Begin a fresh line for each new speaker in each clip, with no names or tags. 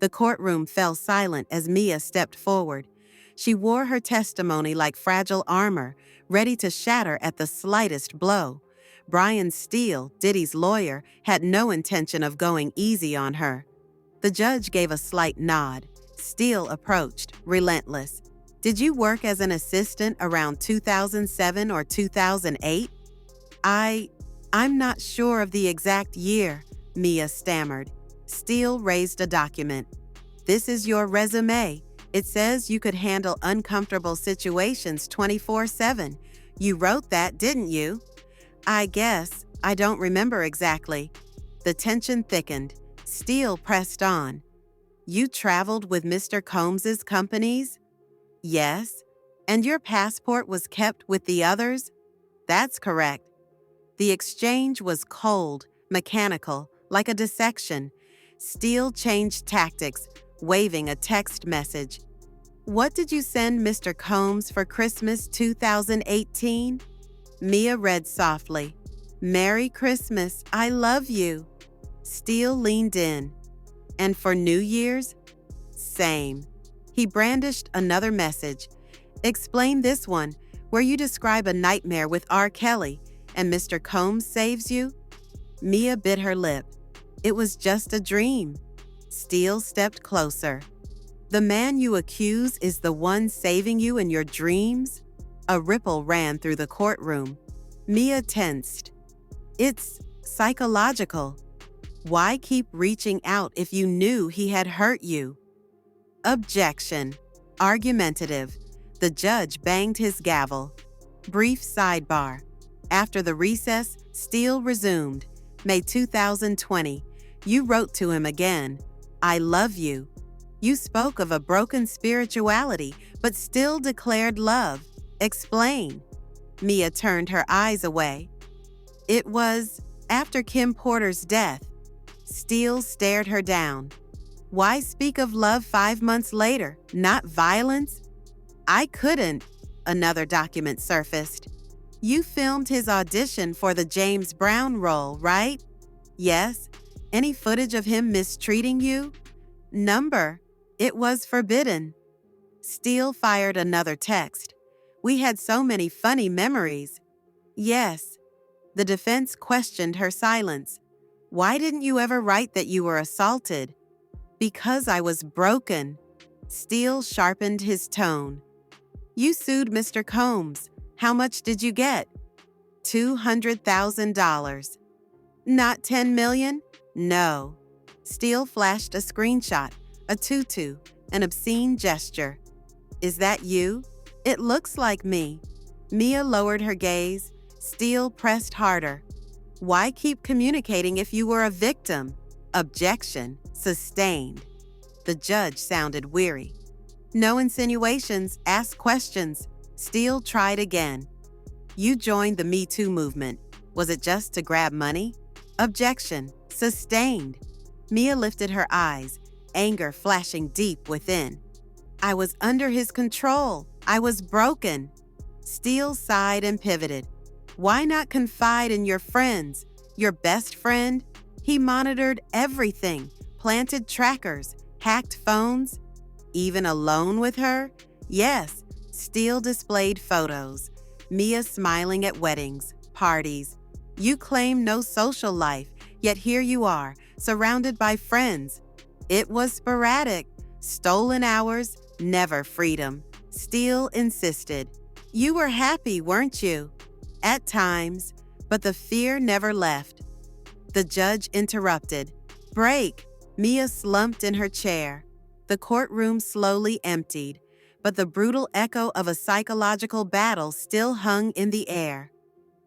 The courtroom fell silent as Mia stepped forward. She wore her testimony like fragile armor, ready to shatter at the slightest blow. Brian Steele, Diddy's lawyer, had no intention of going easy on her. The judge gave a slight nod. Steele approached, relentless. "Did you work as an assistant around 2007 or 2008? I'm not sure of the exact year," Mia stammered. Steele raised a document. "This is your resume. It says you could handle uncomfortable situations 24/7. You wrote that, didn't you?" "I guess. I don't remember exactly." The tension thickened. Steele pressed on. "You traveled with Mr. Combs's companies?" "Yes." "And your passport was kept with the others?" "That's correct." The exchange was cold, mechanical, like a dissection. Steele changed tactics, waving a text message. "What did you send Mr. Combs for Christmas 2018? Mia read softly. "Merry Christmas, I love you." Steele leaned in. "And for New Year's?" "Same." He brandished another message. "Explain this one, where you describe a nightmare with R. Kelly, and Mr. Combs saves you?" Mia bit her lip. "It was just a dream." Steele stepped closer. "The man you accuse is the one saving you in your dreams?" A ripple ran through the courtroom. Mia tensed. "It's psychological. Why keep reaching out if you knew he had hurt you?" Objection. Argumentative. The judge banged his gavel. Brief sidebar. After the recess, Steele resumed. May 2020. You wrote to him again. "I love you." You spoke of a broken spirituality, but still declared love. Explain. Mia turned her eyes away. "It was after Kim Porter's death." Steele stared her down. "Why speak of love 5 months later, not violence?" "I couldn't." Another document surfaced. "You filmed his audition for the James Brown role, right?" "Yes." "Any footage of him mistreating you?" "Number. It was forbidden." Steele fired another text. "We had so many funny memories." "Yes." The defense questioned her silence. "Why didn't you ever write that you were assaulted?" "Because I was broken." Steele sharpened his tone. "You sued Mr. Combs. How much did you get?" $200,000. "Not $10 million? No." Steele flashed a screenshot, a tutu, an obscene gesture. "Is that you?" "It looks like me." Mia lowered her gaze. Steele pressed harder. "Why keep communicating if you were a victim?" Objection. Sustained. The judge sounded weary. "No insinuations, ask questions." Steele tried again. "You joined the Me Too movement. Was it just to grab money?" Objection. Sustained. Mia lifted her eyes, anger flashing deep within. "I was under his control. I was broken." Steele sighed and pivoted. "Why not confide in your friends? Your best friend? He monitored everything, planted trackers, hacked phones." "Even alone with her?" "Yes." Steele displayed photos. Mia smiling at weddings, parties. "You claim no social life, yet here you are, surrounded by friends." "It was sporadic. Stolen hours, never freedom." Steele insisted. "You were happy, weren't you?" "At times, but the fear never left." The judge interrupted. "Break." Mia slumped in her chair. The courtroom slowly emptied, but the brutal echo of a psychological battle still hung in the air.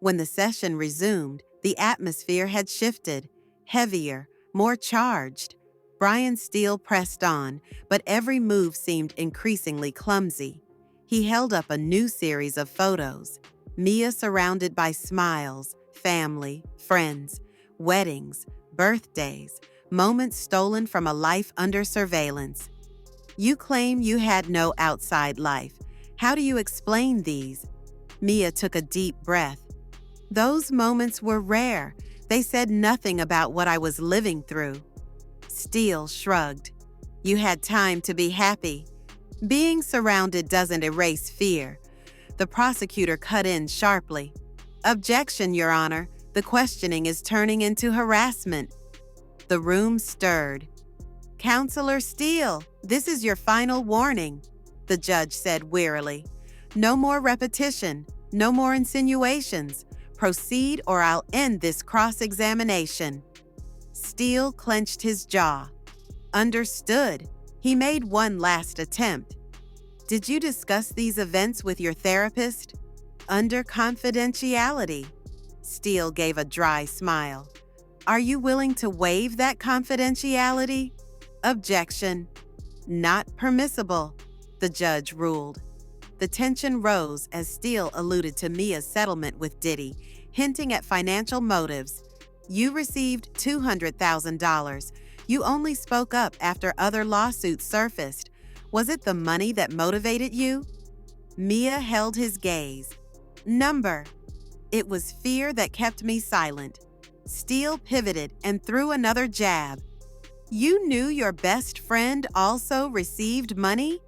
When the session resumed, the atmosphere had shifted, heavier, more charged. Brian Steele pressed on, but every move seemed increasingly clumsy. He held up a new series of photos. Mia surrounded by smiles, family, friends, weddings, birthdays, moments stolen from a life under surveillance. "You claim you had no outside life. How do you explain these?" Mia took a deep breath. "Those moments were rare. They said nothing about what I was living through." Steele shrugged. You had time to be happy. Being surrounded doesn't erase fear. The prosecutor cut in sharply. Objection, Your Honor. The questioning is turning into harassment. The room stirred. Counselor Steele, this is your final warning, the judge said wearily. No more repetition, no more insinuations. Proceed or I'll end this cross-examination. Steele clenched his jaw. Understood. He made one last attempt. Did you discuss these events with your therapist? Under confidentiality. Steele gave a dry smile. Are you willing to waive that confidentiality? Objection. Not permissible, the judge ruled. The tension rose as Steele alluded to Mia's settlement with Diddy, hinting at financial motives. You received $200,000. You only spoke up after other lawsuits surfaced. Was it the money that motivated you? Mia held his gaze. Number. It was fear that kept me silent. Steele pivoted and threw another jab. You knew your best friend also received money?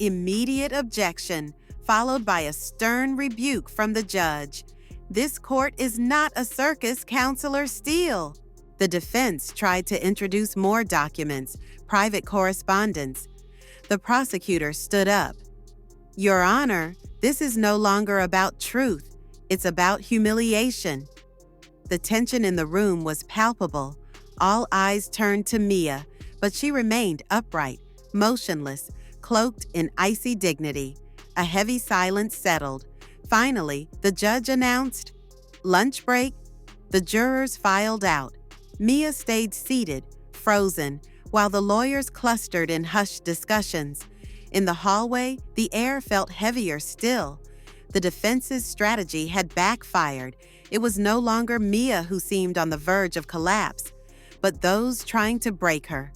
Immediate objection, followed by a stern rebuke from the judge. This court is not a circus, Counselor Steele. The defense tried to introduce more documents, private correspondence. The prosecutor stood up. Your Honor, this is no longer about truth. It's about humiliation. The tension in the room was palpable. All eyes turned to Mia, but she remained upright, motionless, cloaked in icy dignity. A heavy silence settled. Finally, the judge announced, "Lunch break." The jurors filed out. Mia stayed seated, frozen, while the lawyers clustered in hushed discussions. In the hallway, the air felt heavier still. The defense's strategy had backfired. It was no longer Mia who seemed on the verge of collapse, but those trying to break her.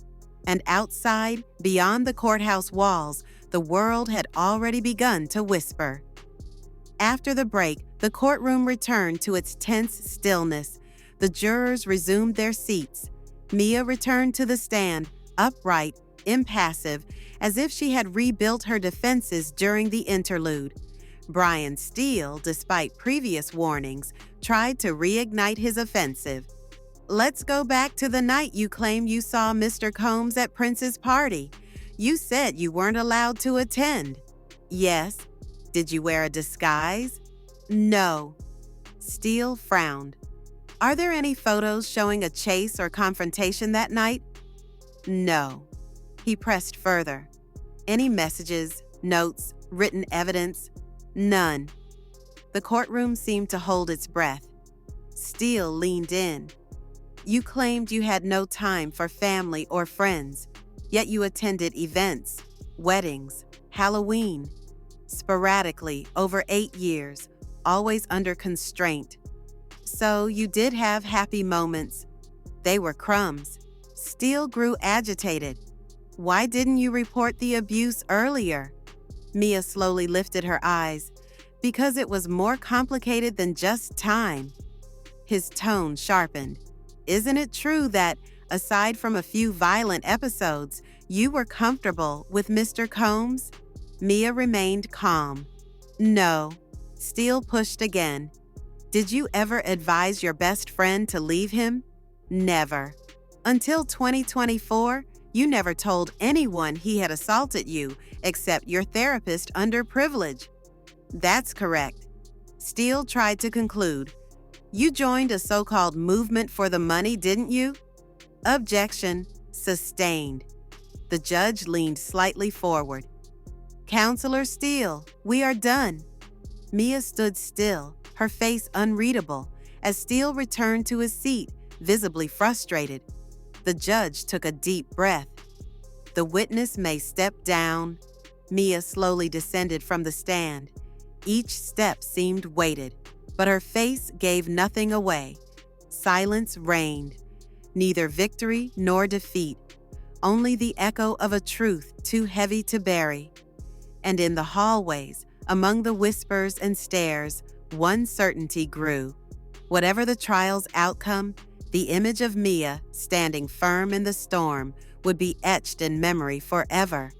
And outside, beyond the courthouse walls, the world had already begun to whisper. After the break, the courtroom returned to its tense stillness. The jurors resumed their seats. Mia returned to the stand, upright, impassive, as if she had rebuilt her defenses during the interlude. Brian Steele, despite previous warnings, tried to reignite his offensive. Let's go back to the night you claimed you saw Mr. Combs at Prince's party. You said you weren't allowed to attend. Yes. Did you wear a disguise? No. Steele frowned. Are there any photos showing a chase or confrontation that night? No. He pressed further. Any messages, notes, written evidence? None. The courtroom seemed to hold its breath. Steele leaned in. You claimed you had no time for family or friends, yet you attended events, weddings, Halloween, sporadically over 8 years, always under constraint. So you did have happy moments. They were crumbs. Steele grew agitated. Why didn't you report the abuse earlier? Mia slowly lifted her eyes. Because it was more complicated than just time. His tone sharpened. Isn't it true that, aside from a few violent episodes, you were comfortable with Mr. Combs? Mia remained calm. No. Steele pushed again. Did you ever advise your best friend to leave him? Never. Until 2024, you never told anyone he had assaulted you except your therapist under privilege. That's correct. Steele tried to conclude. You joined a so-called movement for the money, didn't you? Objection. Sustained. The judge leaned slightly forward. Counselor Steele, we are done. Mia stood still, her face unreadable, as Steele returned to his seat, visibly frustrated. The judge took a deep breath. The witness may step down. Mia slowly descended from the stand. Each step seemed weighted, but her face gave nothing away. Silence reigned. Neither victory nor defeat, only the echo of a truth too heavy to bury. And in the hallways, among the whispers and stares, one certainty grew. Whatever the trial's outcome, the image of Mia, standing firm in the storm, would be etched in memory forever.